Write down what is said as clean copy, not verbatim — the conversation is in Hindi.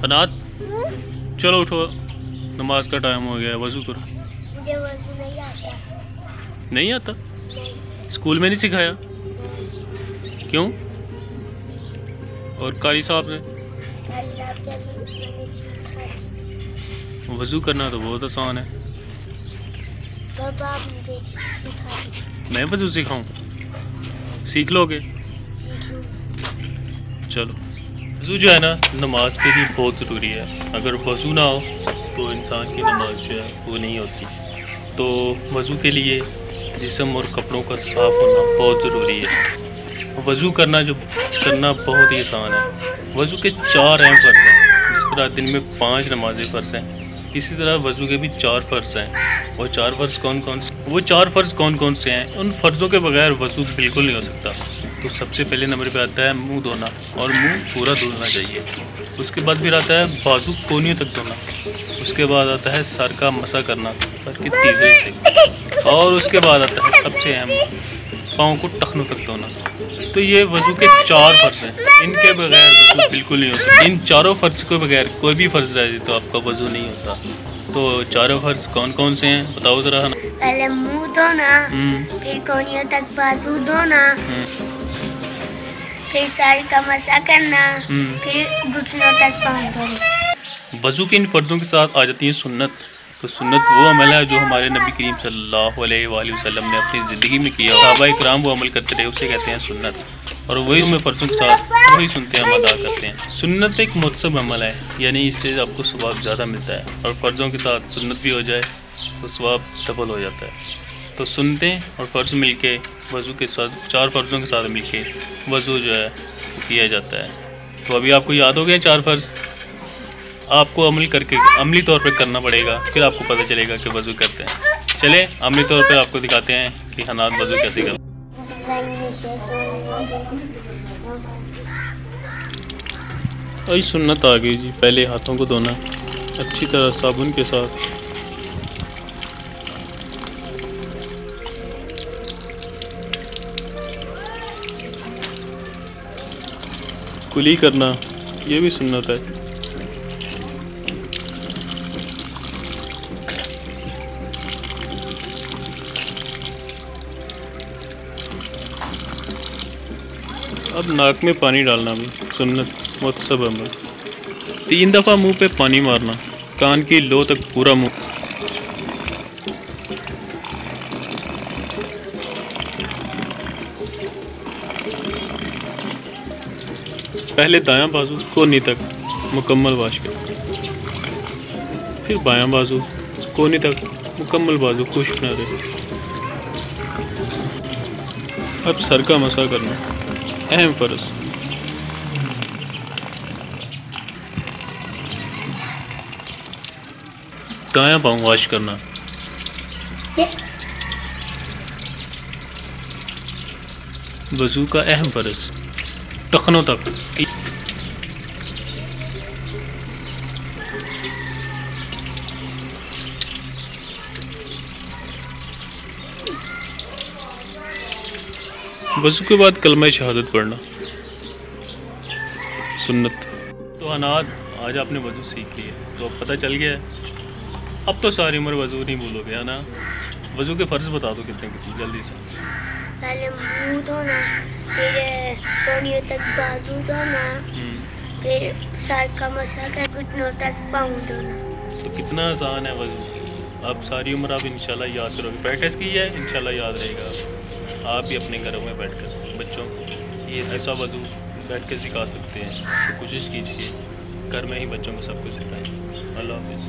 अनाथ, चलो उठो, नमाज का टाइम हो गया है, वजू करो। मुझे वजू नहीं आता। नहीं आता? नहीं। स्कूल में नहीं सिखाया? क्यों? और कारी साहब ने? वजू करना तो बहुत आसान है। पापा मुझे सिखा दो। मैं वजू सिखाऊं? सीख लोगे? चलो। वजू जो है ना, नमाज के लिए बहुत ज़रूरी है। अगर वजू ना हो तो इंसान की नमाज जो है वो नहीं होती। तो वजू के लिए जिस्म और कपड़ों का साफ़ होना बहुत ज़रूरी है। वजू करना बहुत ही आसान है। वजू के 4 अहम फ़र्ज़ हैं। जिस तरह दिन में 5 नमाज़ें फ़र्ज़ हैं, इसी तरह वजू के भी 4 फ़र्ज़ हैं। और 4 फ़र्ज़ कौन कौन से? वो 4 फ़र्ज़ कौन कौन से हैं? उन फ़र्ज़ों के बगैर वजू बिल्कुल नहीं हो सकता। तो सबसे पहले नंबर पे आता है मुंह धोना, और मुंह पूरा धोना चाहिए। उसके बाद फिर आता है बाजू कोहनियों तक धोना। उसके बाद आता है सर का मसा करना, सर के तीसरे से। और उसके बाद आता है सबसे अहम, पाँव को टखनों तक धोना। तो ये वजू के 4 फ़र्ज़ हैं। इनके बगैर वजू बिल्कुल नहीं हो सकता। इन चारों फ़र्ज़ के बगैर कोई भी फ़र्ज़ रह जाए तो आपका वजू नहीं होता। तो चारों फ़र्ज़ कौन कौन से हैं बताओ ज़रा। पहले मुंह धोना, फिर कोहनियों तक बाजू धोना, फिर सर का मसा करना, फिर घुटनों तक पाँव धोना। वजू के इन फ़र्ज़ों के साथ आ जाती है सुन्नत। तो सुन्नत वो अमल है जो हमारे नबी करीम सल्लल्लाहु अलैहि वसल्लम ने अपनी ज़िंदगी में किया। सहाबाए किराम वो अमल करते रहे, उसे कहते हैं सुन्नत। और वही में फ़र्ज़ों के साथ वही सुनते हैं, हम अदा करते हैं। सुन्नत एक मुतसब अमल है, यानी इससे आपको सवाब ज़्यादा मिलता है। और फ़र्ज़ों के साथ सुन्नत भी हो जाए तो सवाब डबल हो जाता है। तो सुनते और फ़र्ज़ मिलके वज़ू के साथ 4 फ़र्ज़ों के साथ मिलके वज़ू जो है वो किया जाता है। तो अभी आपको याद हो गए 4 फ़र्ज़। आपको अमली तौर पे करना पड़ेगा, फिर आपको पता चलेगा कि वज़ू करते हैं। चले अमली तौर पे आपको दिखाते हैं कि हनात वज़ू कैसे करते हैं। आई सुन्नत आ गई जी। पहले हाथों को धोना अच्छी तरह साबुन के साथ। कुली करना, ये भी सुन्नत है। अब नाक में पानी डालना भी सुन्नत मुतसब अमल। 3 दफ़ा मुंह पे पानी मारना, कान की लो तक पूरा मुंह। पहले दायां बाजू कोहनी तक मुकम्मल वाश कर, फिर बायां बाजू कोहनी तक मुकम्मल बाजू खुश्क न रहे। अब सर का मसा करना, अहम फ़र्ज़। दायां पाँव वाश करना। वज़ू का अहम फ़र्ज़ टखनों तक। वज़ू के बाद कलमा शहादत पढ़ना सुन्नत। तो अनाथ, आज आपने वज़ू सीख लिया, तो अब पता चल गया है। अब तो सारी उम्र वज़ू नहीं भूलोगे, है ना। वज़ू के फ़र्ज़ बता दो कितने जल्दी से। पहले मुंह धोना, फिर कोहनियों तक बाजू धोना, फिर सर का मसा कर घुटनों तक पाँव धोना। तो कितना आसान है वज़ू। अब सारी उम्र आप इंशाल्लाह याद करोगे। प्रैक्टिस की है, इंशाल्लाह याद रहेगा। आप भी अपने घरों में बैठकर बच्चों को ये ऐसा वज़ू बैठ के सिखा सकते हैं। तो कोशिश कीजिए घर में ही बच्चों को सब कुछ सिखाएं। अल्लाह हाफ़िज़।